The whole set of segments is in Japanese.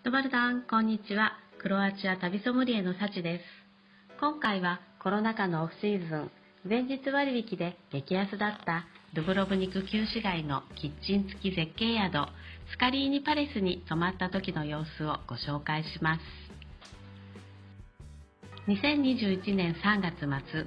ドバルダン、こんにちは。クロアチア旅ソムリエのサチです。今回はコロナ禍のオフシーズン、前日割引で激安だったドゥブロブニク旧市街のキッチン付き絶景宿、スカリーニパレスに泊まった時の様子をご紹介します。2021年3月末、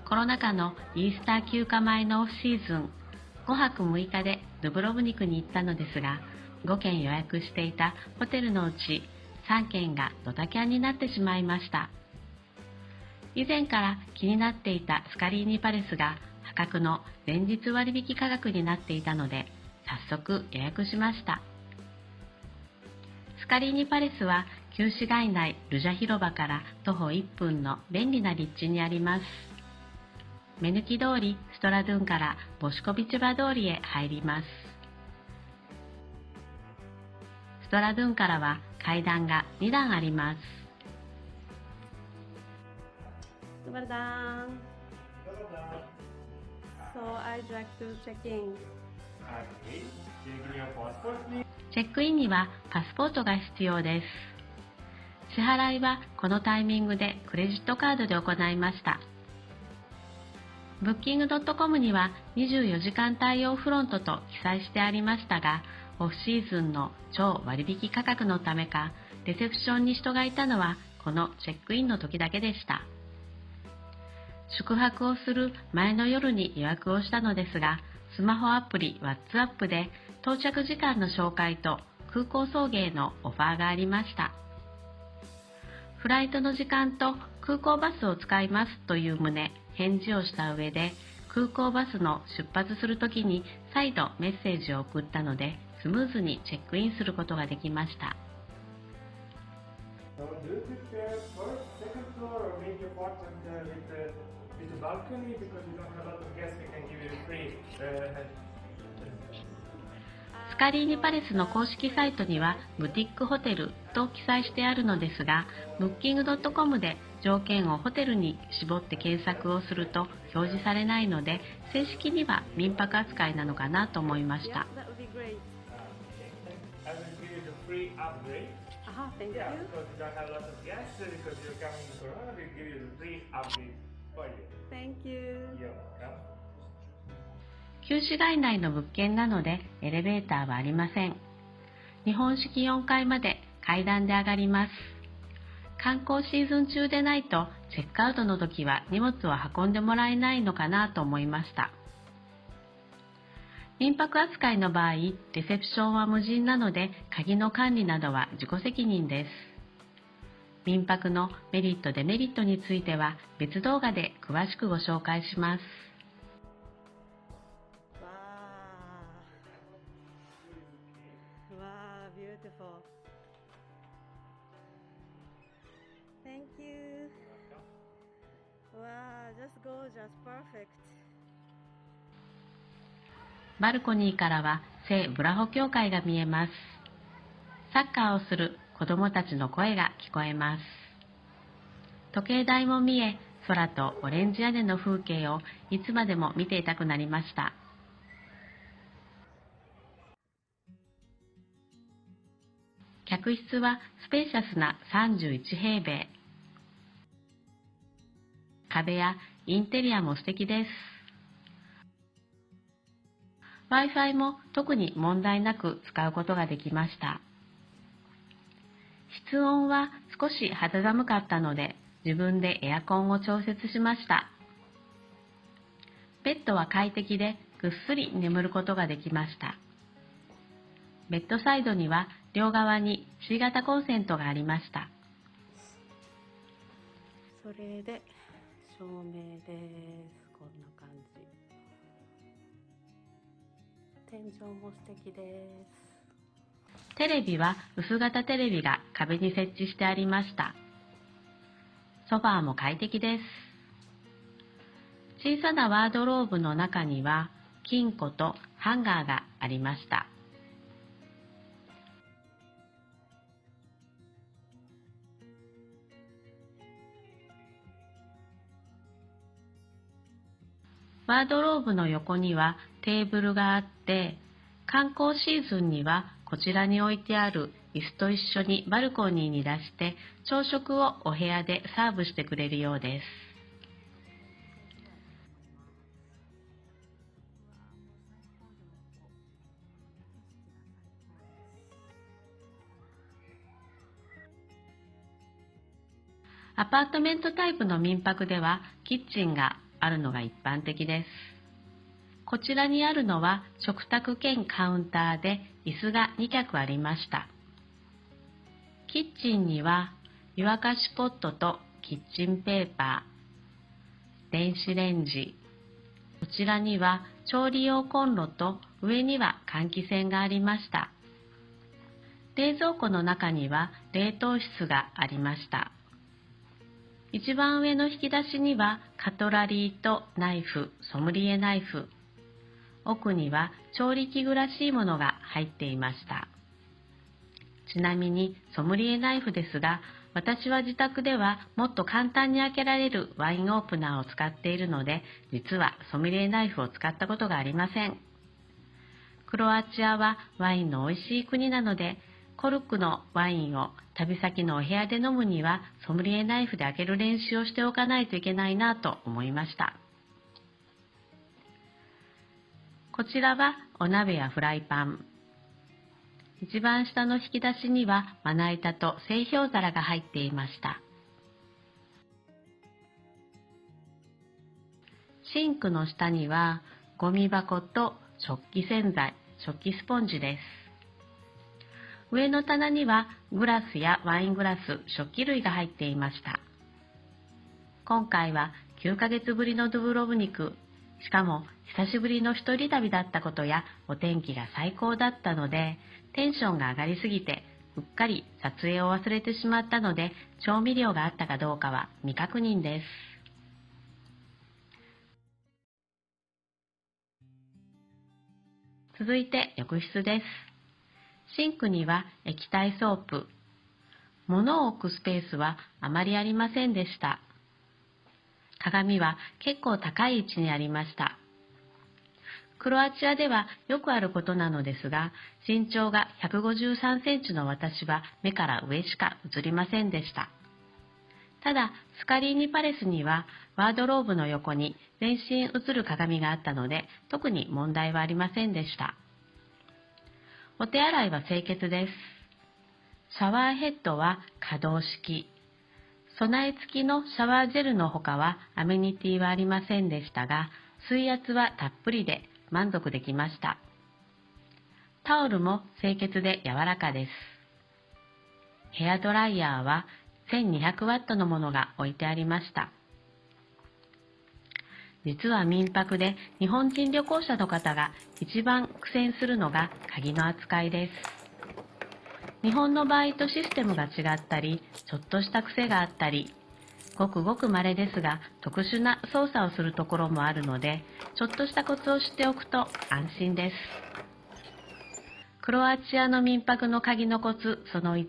コロナ禍のイースター休暇前のオフシーズン、5泊6日でドゥブロブニクに行ったのですが、5件予約していたホテルのうち3件がドタキャンになってしまいました。以前から気になっていたスカリーニパレスが破格の前日割引価格になっていたので、早速予約しました。スカリーニパレスは旧市街内ルジャ広場から徒歩1分の便利な立地にあります。目抜き通りストラドゥンからボシコビチュバ通りへ入ります。ストラドゥンからは階段が2段あります。ドバルダン。So I'd like to check in. チェックインにはパスポートが必要です。支払いはこのタイミングでクレジットカードで行いました。Booking.com には24時間対応フロントと記載してありましたが、オフシーズンの超割引価格のためか、レセプションに人がいたのはこのチェックインの時だけでした。宿泊をする前の夜に予約をしたのですが、スマホアプリ WhatsApp で到着時間の紹介と空港送迎のオファーがありました。フライトの時間と空港バスを使いますという旨返事をした上で、空港バスの出発するときに再度メッセージを送ったので、スムーズにチェックインすることができました。スカリーニパレスの公式サイトにはブティックホテルと記載してあるのですが、Booking.com で条件をホテルに絞って検索をすると表示されないので、正式には民泊扱いなのかなと思いました。旧市街内の物件なのでエレベーターはありません。日本式4階まで階段で上がります。観光シーズン中でないとチェックアウトの時は荷物を運んでもらえないのかなと思いました。民泊扱いの場合、レセプションは無人なので鍵の管理などは自己責任です。民泊のメリットデメリットについては別動画で詳しくご紹介します。Beautiful. Thank you. Wow, just gorgeous, perfect. バルコニーからは聖ブラホ教会が見えます。サッカーをする子供たちの声が聞こえます。時計台も見え、空とオレンジ屋根の風景をいつまでも見ていたくなりました。客室はスペーシャスな31平米。壁やインテリアも素敵です。Wi-Fi も特に問題なく使うことができました。室温は少し肌寒かったので、自分でエアコンを調節しました。ベッドは快適でぐっすり眠ることができました。ベッドサイドには両側に C 型コンセントがありました。それで照明です。こんな感じ。天井も素敵です。テレビは薄型テレビが壁に設置してありました。ソファーも快適です。小さなワードローブの中には金庫とハンガーがありました。ワードローブの横にはテーブルがあって、観光シーズンにはこちらに置いてある椅子と一緒にバルコニーに出して朝食をお部屋でサーブしてくれるようです。アパートメントタイプの民泊ではキッチンがあるのが一般的です。こちらにあるのは食卓兼カウンターで椅子が2脚ありました。キッチンには湯沸かしポットとキッチンペーパー、電子レンジ、こちらには調理用コンロと上には換気扇がありました。冷蔵庫の中には冷凍室がありました。一番上の引き出しにはカトラリーとナイフ、ソムリエナイフ。奥には調理器具らしいものが入っていました。ちなみにソムリエナイフですが、私は自宅ではもっと簡単に開けられるワインオープナーを使っているので、実はソムリエナイフを使ったことがありません。クロアチアはワインの美味しい国なので、コルクのワインを旅先のお部屋で飲むにはソムリエナイフで開ける練習をしておかないといけないなと思いました。こちらはお鍋やフライパン。一番下の引き出しにはまな板と製氷皿が入っていました。シンクの下にはゴミ箱と食器洗剤、食器スポンジです。上の棚にはグラスやワイングラス、食器類が入っていました。今回は9ヶ月ぶりのドゥブロブニク、しかも久しぶりの一人旅だったことやお天気が最高だったので、テンションが上がりすぎてうっかり撮影を忘れてしまったので、調味料があったかどうかは未確認です。続いて浴室です。シンクには液体ソープ。物を置くスペースはあまりありませんでした。鏡は結構高い位置にありました。クロアチアではよくあることなのですが、身長が153センチの私は目から上しか映りませんでした。ただ、スカリーニパレスにはワードローブの横に全身映る鏡があったので、特に問題はありませんでした。お手洗いは清潔です。シャワーヘッドは可動式。備え付きのシャワージェルのほかはアメニティはありませんでしたが、水圧はたっぷりで満足できました。タオルも清潔で柔らかです。ヘアドライヤーは1200ワットのものが置いてありました。実は民泊で日本人旅行者の方が一番苦戦するのが鍵の扱いです。日本の場合とシステムが違ったり、ちょっとした癖があったり、ごくごく稀ですが特殊な操作をするところもあるので、ちょっとしたコツを知っておくと安心です。クロアチアの民泊の鍵のコツその1、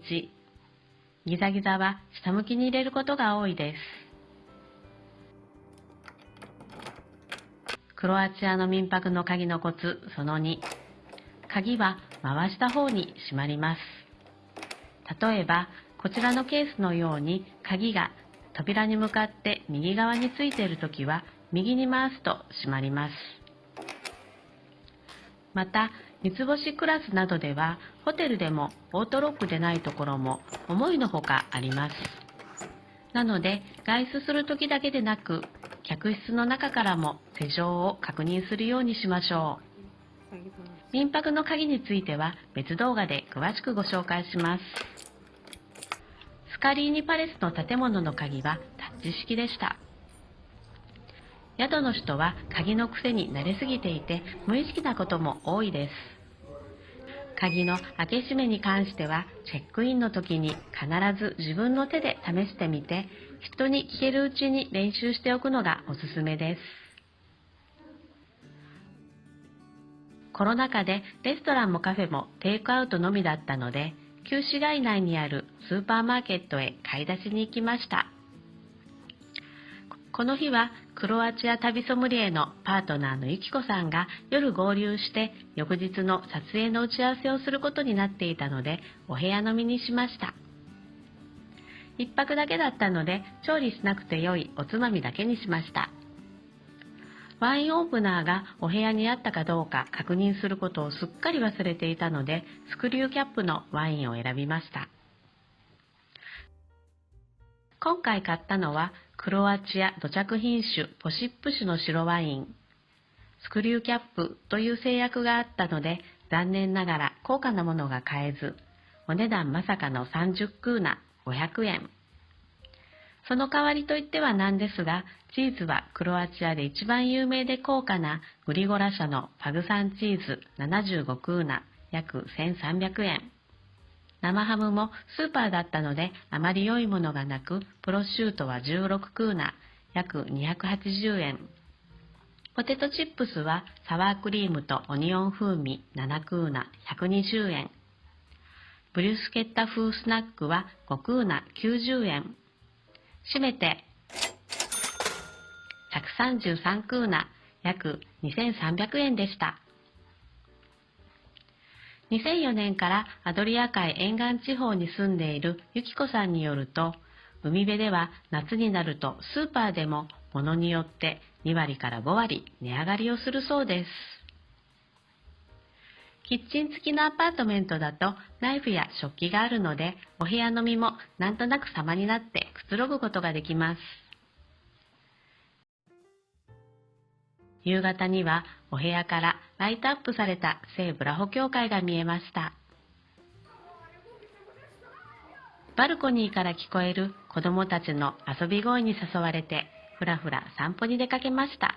ギザギザは下向きに入れることが多いです。クロアチアの民泊の鍵のコツその2、鍵は回した方に閉まります。例えばこちらのケースのように鍵が扉に向かって右側についているときは右に回すと閉まります。また三つ星クラスなどではホテルでもオートロックでないところも思いのほかあります。なので外出するときだけでなく客室の中からも施錠を確認するようにしましょう。民泊の鍵については別動画で詳しくご紹介します。スカリーニパレスの建物の鍵はタッチ式でした。宿の人は鍵の癖に慣れすぎていて無意識なことも多いです。鍵の開け閉めに関してはチェックインの時に必ず自分の手で試してみて、人に聞けるうちに練習しておくのがおすすめです。コロナ禍でレストランもカフェもテイクアウトのみだったので、旧市街内にあるスーパーマーケットへ買い出しに行きました。この日はクロアチア旅ソムリエのパートナーのゆきこさんが夜合流して翌日の撮影の打ち合わせをすることになっていたのでお部屋飲みにしました。一泊だけだったので調理しなくてよいおつまみだけにしました。ワインオープナーがお部屋にあったかどうか確認することをすっかり忘れていたのでスクリューキャップのワインを選びました。今回買ったのはクロアチア土着品種ポシップ種の白ワイン。スクリューキャップという制約があったので残念ながら高価なものが買えず、お値段まさかの30クーナ500円。その代わりといってはなんですが、チーズはクロアチアで一番有名で高価なグリゴラ社のパグサンチーズ75クーナ約1300円。生ハムもスーパーだったのであまり良いものがなく、プロシュートは16クーナ約280円。ポテトチップスはサワークリームとオニオン風味7クーナ120円。ブリュスケッタ風スナックは5クーナ90円。締めて133クーナ約2300円でした。2004年からアドリア海沿岸地方に住んでいるゆきこさんによると、海辺では夏になるとスーパーでも物によって2割から5割値上がりをするそうです。キッチン付きのアパートメントだとナイフや食器があるので、お部屋飲みもなんとなく様になってくつろぐことができます。夕方にはお部屋からライトアップされた聖ブラホ教会が見えました。バルコニーから聞こえる子どもたちの遊び声に誘われてふらふら散歩に出かけました。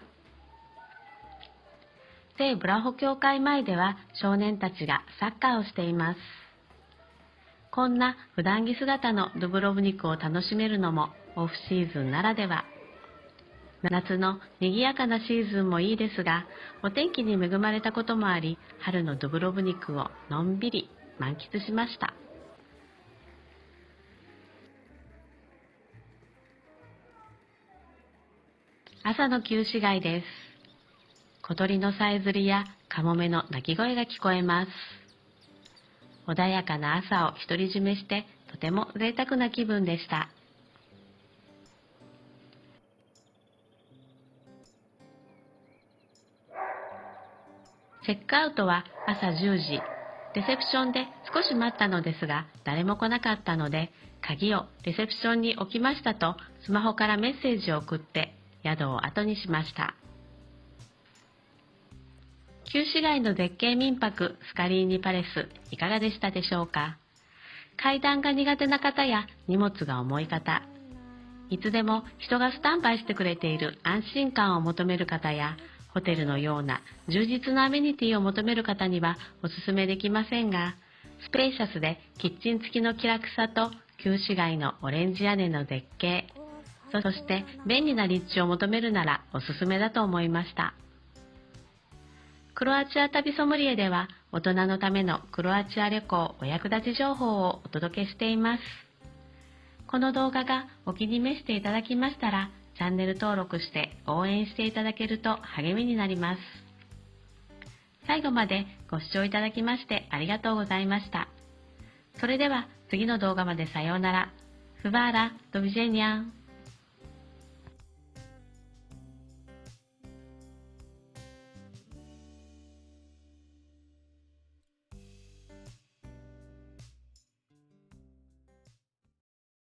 聖ブラホ教会前では少年たちがサッカーをしています。こんな普段着姿のドゥブロブニクを楽しめるのもオフシーズンならでは。夏の賑やかなシーズンもいいですが、お天気に恵まれたこともあり、春のドゥブロブニクをのんびり満喫しました。朝の旧市街です。小鳥のさえずりやカモメの鳴き声が聞こえます。穏やかな朝を独り占めしてとても贅沢な気分でした。チェックアウトは朝10時。レセプションで少し待ったのですが、誰も来なかったので、鍵をレセプションに置きましたとスマホからメッセージを送って宿を後にしました。旧市街の絶景民泊スカリーニパレス、いかがでしたでしょうか。階段が苦手な方や荷物が重い方、いつでも人がスタンバイしてくれている安心感を求める方や、ホテルのような充実なアメニティを求める方にはおすすめできませんが、スペーシャスでキッチン付きの気楽さと旧市街のオレンジ屋根の絶景、そして便利な立地を求めるならおすすめだと思いました。クロアチア旅ソムリエでは大人のためのクロアチア旅行お役立ち情報をお届けしています。この動画がお気に召していただきましたら、チャンネル登録して応援していただけると励みになります。最後までご視聴いただきましてありがとうございました。それでは次の動画までさようなら。フバーラ・ドビジェニャン。